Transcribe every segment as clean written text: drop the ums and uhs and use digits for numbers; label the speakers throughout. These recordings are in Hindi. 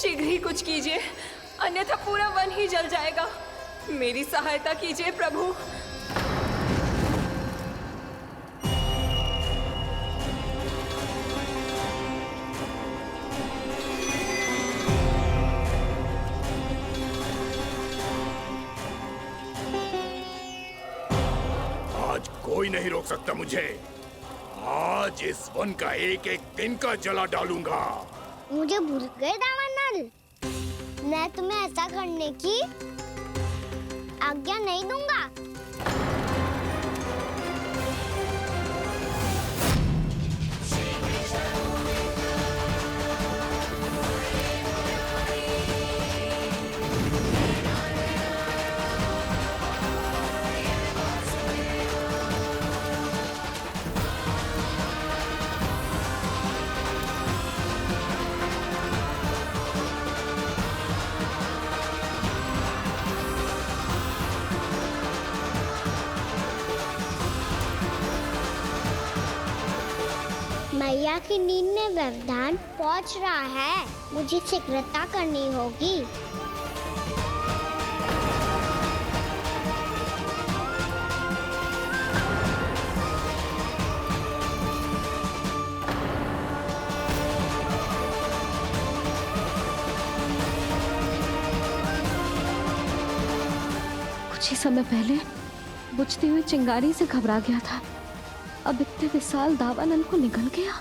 Speaker 1: शीघ्र ही कुछ कीजिए, अन्यथा पूरा वन ही जल जाएगा। मेरी सहायता कीजिए प्रभु।
Speaker 2: आज कोई नहीं रोक सकता मुझे। आज इस वन का एक एक दिन का जला डालूंगा।
Speaker 3: मुझे भूल गए दावानल, मैं तुम्हें ऐसा करने की आज्ञा नहीं दूंगा। मैया की नींद में व्यवधान पहुंच रहा है, मुझे शीघ्रता करनी होगी।
Speaker 4: कुछ ही समय पहले बुझती हुई चिंगारी से घबरा गया था, अब इतने विशाल दावानल को निगल गया।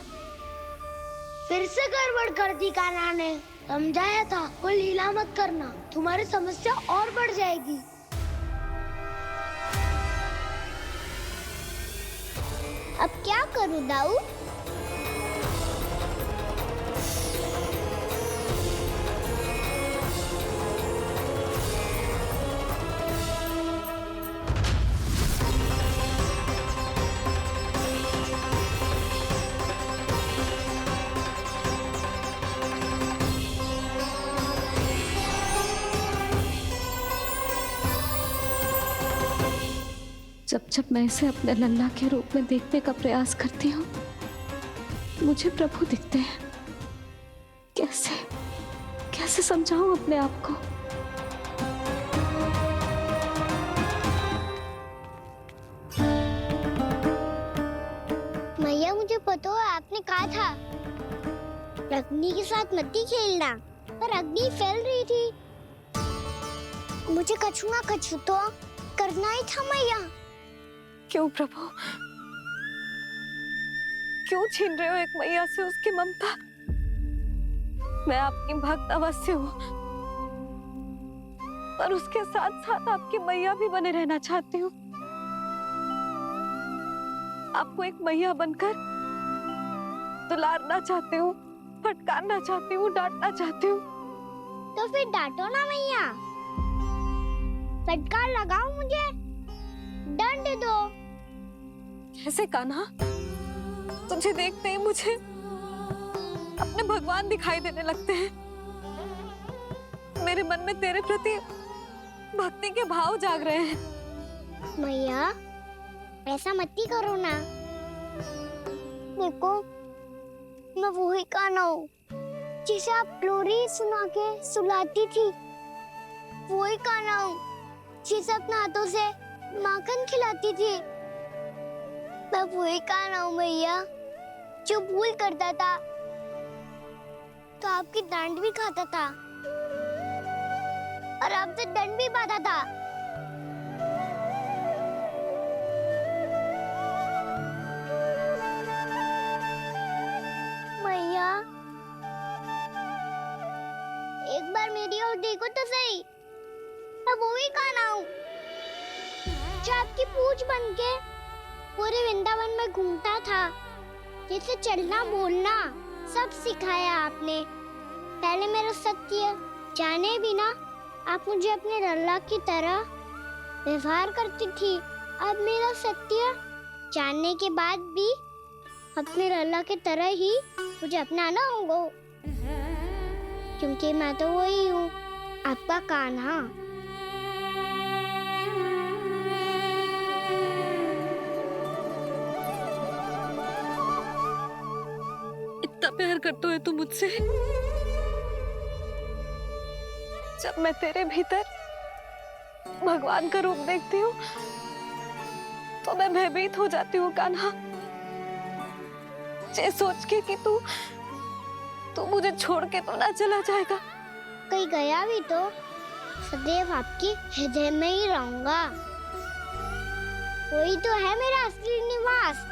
Speaker 3: फिर से गड़बड़ कर दी कान्हा ने। समझाया था कोई लीला मत करना, तुम्हारी समस्या और बढ़ जाएगी। अब क्या करूं दाऊ?
Speaker 4: जब जब मैं इसे अपने लल्ला के रूप में देखने का प्रयास करती हूँ, मुझे प्रभु दिखते हैं। कैसे कैसे समझाऊं अपने आप को?
Speaker 3: मैया मुझे पता है आपने कहा था अग्नि के साथ मत ही खेलना, पर अग्नि फैल रही थी। मुझे कछु ना कछु तो करना ही था मैया।
Speaker 4: क्यों प्रभु, क्यों छीन रहे हो एक मैया से उसकी ममता? मैं आपकी भक्त अवश्य हूँ, पर उसके साथ साथ आपकी मैया भी बने रहना चाहती हूँ। आपको एक मैया बनकर दुलारना चाहती हूँ, फटकारना चाहती हूँ, डांटना चाहती हूँ।
Speaker 3: तो फिर डांटो ना मैया, फटकार लगाओ, मुझे दंड दो।
Speaker 4: कैसे कान्हा? तुझे देखते ही मुझे अपने भगवान दिखाई देने लगते हैं। मेरे मन में तेरे प्रति भक्ति के भाव जाग रहे हैं।
Speaker 3: मैया ऐसा मत ही करो ना। देखो मैं वही कान्हा हूँ जिसे आप लोरी सुना के सुलाती थी। वही कान्हा हूँ जिसे अपने हाथों से माखन खिलाती थी। मैं वही कान्हा हूँ मैया जो भूल करता था तो आपकी डांट भी खाता था और आपसे दंड भी पाता था। मैया एक बार मेरी ओर देखो तो सही, मैं वही कान्हा हूँ जो आपकी पूंछ बनके पूरे वृंदावन में घूमता था। जैसे चलना बोलना सब सिखाया आपने। पहले मेरा सत्य जाने बिना आप मुझे अपने लल्ला की तरह व्यवहार करती थी। अब मेरा सत्य जानने के बाद भी अपने लल्ला की तरह ही मुझे अपनाना होगा, क्योंकि मैं तो वही हूँ, आपका कान्हा।
Speaker 4: इतना प्यार करते हो तुम मुझसे, जब मैं तेरे भीतर भगवान का रूप देखती हूँ तो मैं भयभीत हो जाती हूँ कान्हा। ये सोच के कि तू मुझे छोड़ के तो ना चला जाएगा।
Speaker 3: कहीं गया भी तो सदैव आपके हृदय में ही रहूंगा। वही तो है मेरा असली निवास।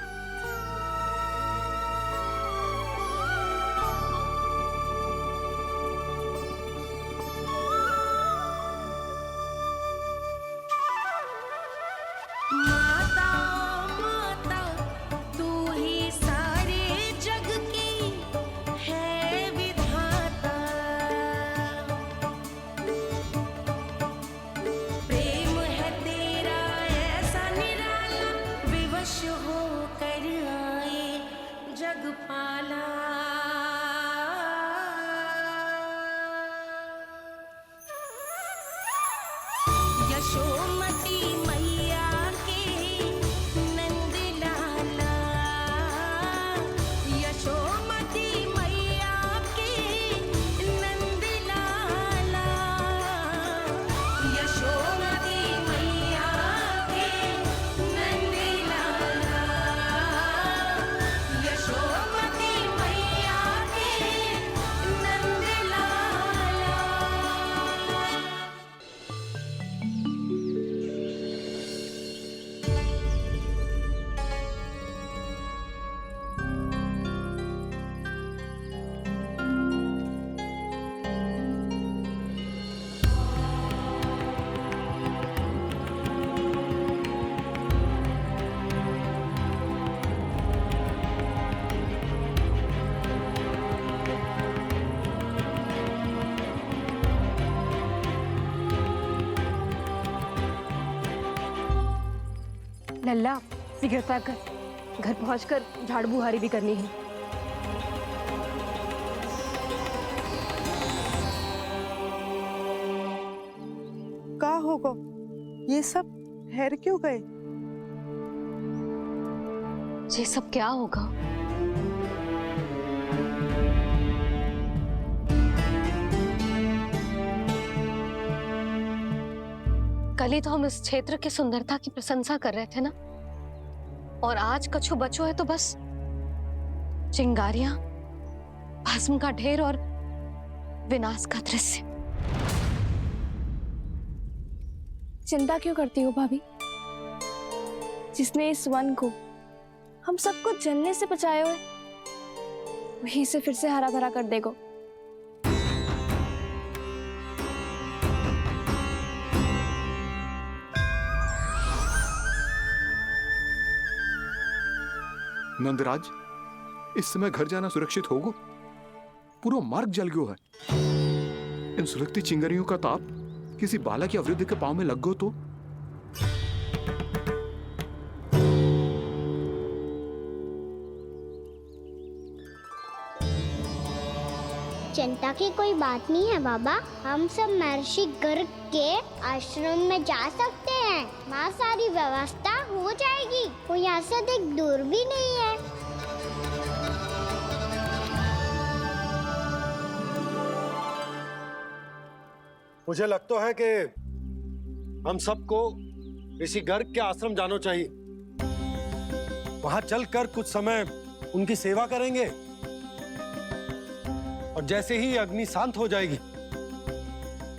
Speaker 5: यशोमती मैया के नंद लाला, यशोमती मैया के नंद लाला, यशोमती मैया के नंद लाला, यशोमती मैया के नंद लाला।
Speaker 4: लल्ला सिगरेट पैक कर, घर पहुंचकर झाड़ू बुहारी भी करनी है।
Speaker 6: का होगा? ये सब ठहर क्यों गए?
Speaker 4: ये सब क्या होगा? कल ही तो हम इस क्षेत्र की सुंदरता की प्रशंसा कर रहे थे ना, और आज कछु बचो है तो बस चिंगारियां, भस्म का ढेर और विनाश का दृश्य।
Speaker 7: चिंता क्यों करती हो भाभी? जिसने इस वन को, हम सबको जलने से बचाए हुए, वही से फिर से हरा भरा कर देगा।
Speaker 8: नंदराज, इस समय घर जाना सुरक्षित होगा? पूरा मार्ग जल गयो है। इन सुलगती चिंगारियों का ताप किसी बालक या वृद्ध के पांव में लग गो तो?
Speaker 3: चिंता की कोई बात नहीं है बाबा। हम सब महर्षि गर्ग के आश्रम में जा सकते हैं। वहाँ सारी व्यवस्था हो जाएगी। वो यहाँ से अधिक दूर भी नहीं है।
Speaker 9: मुझे लगता है कि हम सबको ऋषि गर्ग के आश्रम जाना चाहिए। वहां चलकर कुछ समय उनकी सेवा करेंगे, और जैसे ही अग्नि शांत हो जाएगी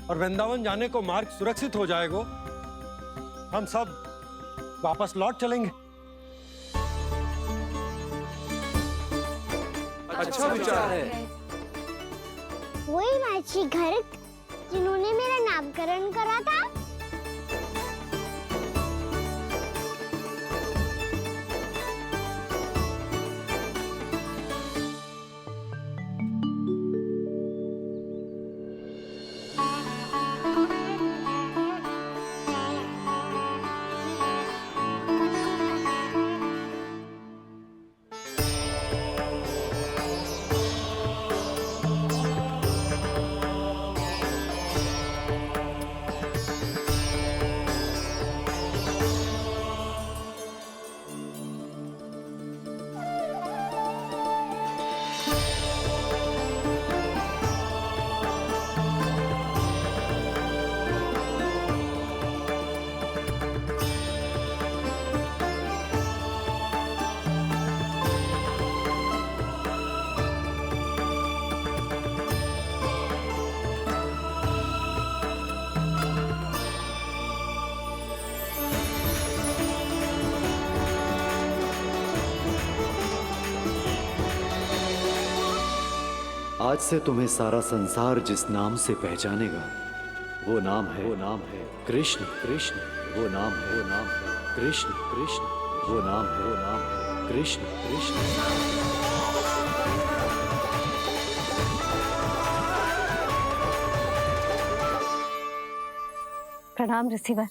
Speaker 9: और वृंदावन जाने को मार्ग सुरक्षित हो जाएगा, हम सब वापस लौट चलेंगे।
Speaker 8: अच्छा विचार है।
Speaker 3: वही महर्षि गर्ग जिन्होंने मेरा नामकरण करा था।
Speaker 10: आज से तुम्हें सारा संसार जिस नाम से पहचानेगा वो नाम है कृष्ण। कृष्ण वो नाम है कृष्ण। कृष्ण वो नाम है कृष्ण। कृष्ण।
Speaker 4: प्रणाम रिसीवर।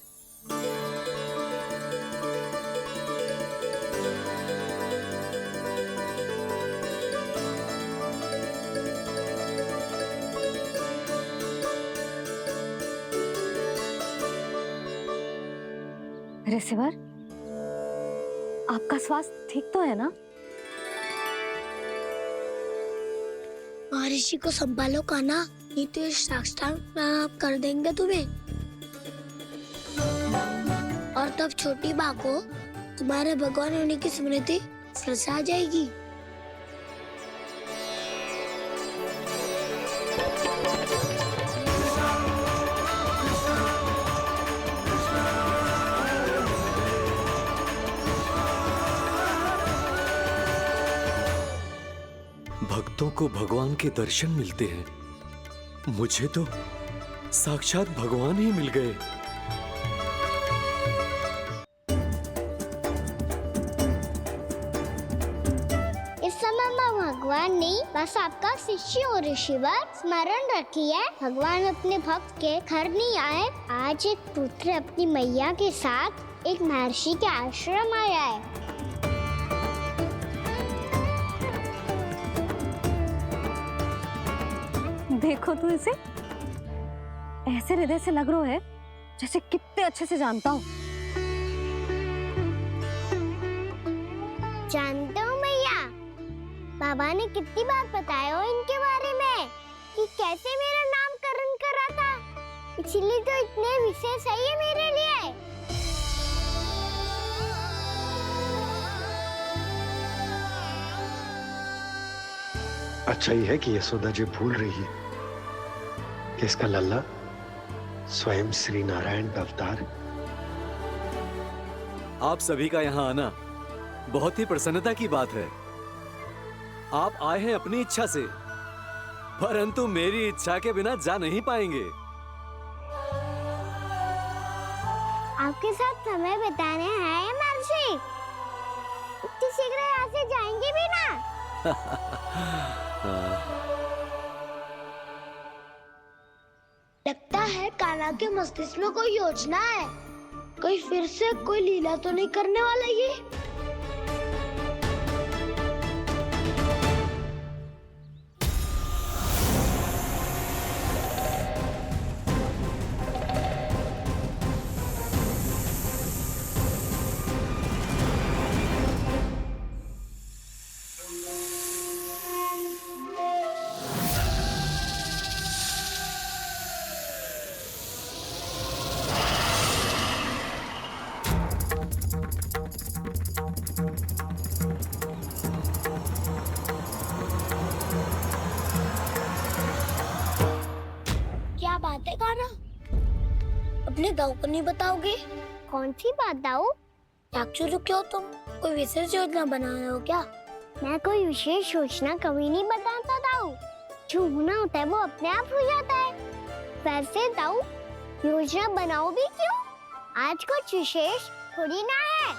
Speaker 4: रिसीवर, आपका स्वास्थ्य ठीक तो है ना?
Speaker 3: महर्षि को संभालो कान्हा, नहीं तो ये साष्टांग प्रणाम कर देंगे तुम्हें। और तब छोटी बा को तुम्हारे भगवान होने की स्मृति फिर से आ जाएगी।
Speaker 10: भक्तों को भगवान के दर्शन मिलते हैं, मुझे तो साक्षात भगवान ही मिल गए।
Speaker 3: इस समय मैं भगवान नहीं, बस आपका शिष्य हूँ ऋषिवर। स्मरण रखिए, भगवान अपने भक्त के घर नहीं आए। आज एक पुत्र अपनी मैया के साथ एक महर्षि के आश्रम आया है।
Speaker 4: देखो तो इसे, ऐसे हृदय से लग रहा है जैसे कितने अच्छे से जानता हूँ।
Speaker 3: जानते हो मैया, बाबा ने कितनी बार बताया हो इनके बारे में कि कैसे मेरा नामकरण करा था, इसीलिए तो इतने विशेष है ये मेरे लिए।
Speaker 9: अच्छा ही है कि यशोदा जी भूल रही है कि इसका लल्ला स्वयं श्री नारायण का अवतार।
Speaker 10: आप सभी का यहाँ आना बहुत ही प्रसन्नता की बात है। आप आए हैं अपनी इच्छा से, परंतु मेरी इच्छा के बिना जा नहीं पाएंगे।
Speaker 3: आपके साथ समय बिताने आए महर्षि, इतनी शीघ्र यहाँ से जाएंगे भी ना? लगता है कान्हा के मस्तिष्क में कोई योजना है। कोई फिर से कोई लीला तो नहीं करने वाला ये? क्या बात है कान्हा? अपने दाऊ को नहीं बताओगे? कौन सी बात दाऊ? चाक्षुर क्यों तुम? कोई विशेष योजना बना रहे हो क्या? मैं कोई विशेष योजना कभी नहीं बताता दाऊ। जो होना होता है वो अपने आप हो जाता है। वैसे दाऊ, योजना बनाओ भी क्यों? आज कुछ विशेष थोड़ी ना है।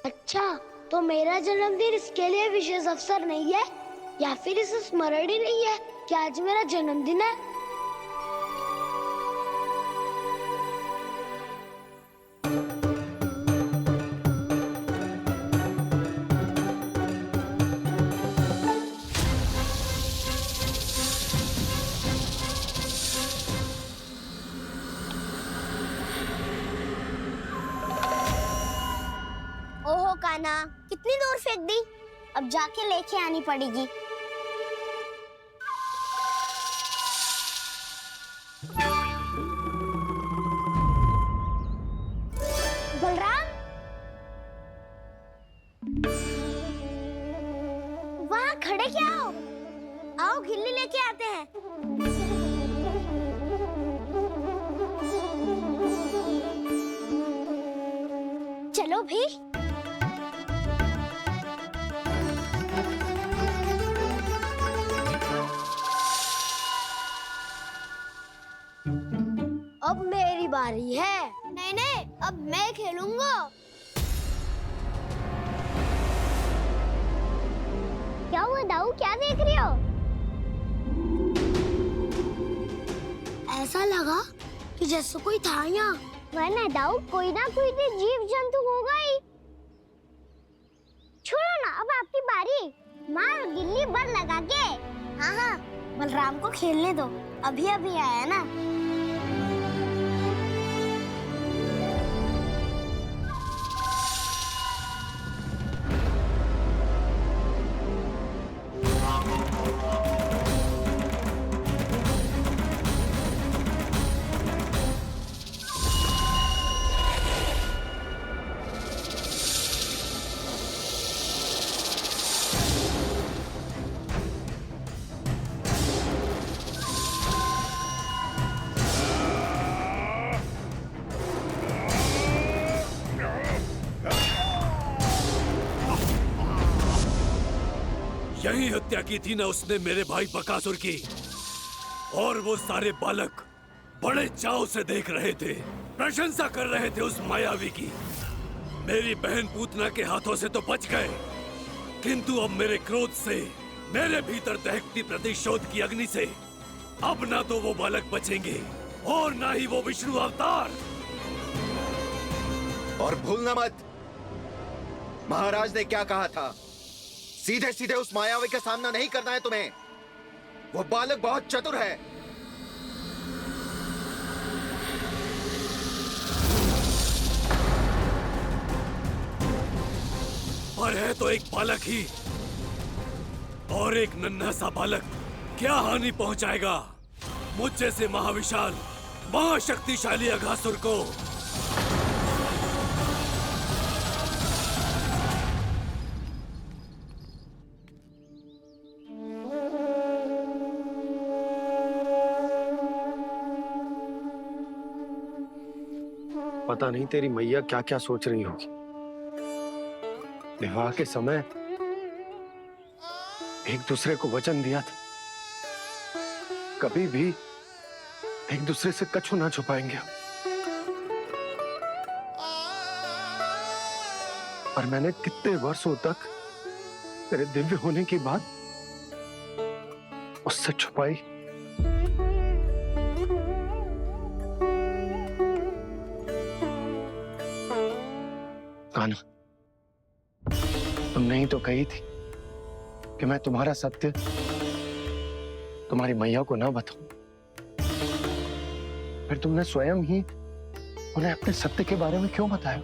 Speaker 3: अच्छा, तो मेरा जन्मदिन इसके लिए विशेष अवसर नहीं है, या फिर इसे स्मरण ही नहीं है कि आज मेरा जन्मदिन है? ओहो कान्हा, कितनी दूर फेंक दी? अब जाके लेके आनी पड़ेगी। बलराम, वहाँ खड़े क्या हो? आओ जाओ खिल्ली लेके आते हैं। चलो भी। अब मेरी बारी है। नहीं नहीं, अब मैं खेलूंगा। क्या हुआ दाऊ, क्या देख रही हो? ऐसा लगा कि जैसे कोई था यहाँ। वरना दाऊ कोई ना कोई तो जीव जंतु होगा ही। छोड़ो ना, अब आपकी बारी। मार गिल्ली बर लगा के। हाँ हाँ, बलराम को खेलने दो, अभी अभी आया ना।
Speaker 11: यही हत्या की थी ना उसने मेरे भाई बकासुर की। और वो सारे बालक बड़े चाव से देख रहे थे, प्रशंसा कर रहे थे उस मायावी की। मेरी बहन पूतना के हाथों से तो बच गए, किंतु अब मेरे क्रोध से, मेरे भीतर दहकती प्रतिशोध की अग्नि से अब ना तो वो बालक बचेंगे और ना ही वो विष्णु अवतार।
Speaker 12: और भूलना मत, महाराज ने क्या कहा था। सीधे सीधे उस मायावी का सामना नहीं करना है तुम्हें। वो बालक बहुत चतुर है।
Speaker 11: पर है तो एक बालक ही, और एक नन्हा सा बालक क्या हानि पहुंचाएगा मुझ जैसे महाविशाल महाशक्तिशाली अघासुर को।
Speaker 9: पता नहीं तेरी मैया क्या क्या सोच रही होगी। विवाह के समय एक दूसरे को वचन दिया था, कभी भी एक दूसरे से कछु ना छुपाएंगे। पर मैंने कितने वर्षों तक तेरे दिव्य होने की बात उससे छुपाई। कान्हा, तुमने ही तो कही थी कि मैं तुम्हारा सत्य तुम्हारी मैया को ना बताऊं। फिर तुमने स्वयं ही उन्हें अपने सत्य के बारे में क्यों बताया?